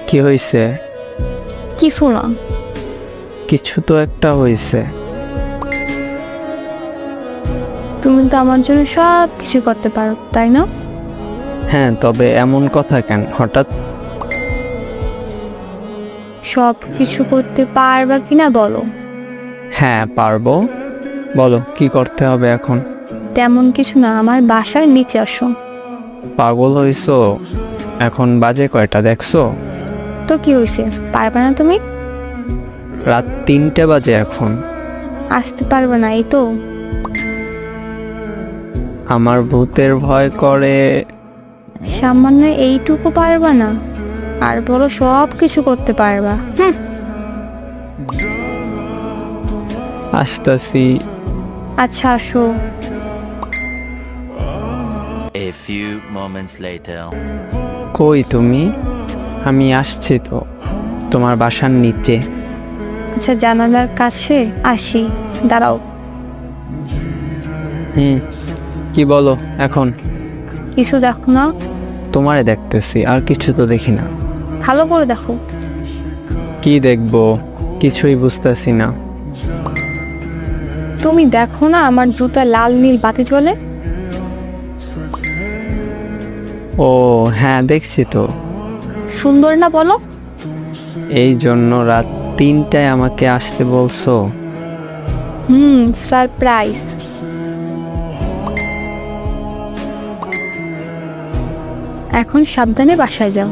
কি হয়েছে? কিছু না। কিছু তো একটা হয়েছে। তুমি তো আমার জন্য সব কিছু করতে পারো, তাই না? হ্যাঁ, তবে এমন কথা কেন হঠাৎ? সব কিছু করতে পারবা কিনা বলো। হ্যাঁ পারবো, বলো কি করতে হবে এখন? তেমন কিছু না, আমার বাসার নিচে আসো। পাগল হইছো? এখন বাজে কয়টা দেখছো? তো কি হয়েছে, পারবা না তুমি? রাত 3টে বাজে এখন। আসতে পারবে না, এই তো। আমার ভূতের ভয় করে। সামান্য এইটুকু পারবা না, আর বলো সব কিছু করতে পারবা। আসতাছি। আচ্ছা আসো। A few moments later. কই তুমি? আমি আসছি তো, তোমার বাসার নিচে। আচ্ছা জানালার কাছে আসি, দাঁড়াও। কি বলো এখন? কিছু দেখো না? তোমারে দেখতেছি, আর কিছু তো দেখি না। ভালো করে দেখো। কি দেখবো? কিছুই বুঝতেছি না। তুমি দেখো না আমার জুতা লাল নীল বাতি জ্বলে? ও হ্যাঁ, দেখছি তো। সুন্দর না বলো? এই জন্য রাত 3টায় আমাকে আসতে বলছো? সারপ্রাইজ। এখন সাবধানে বাসায় যাও।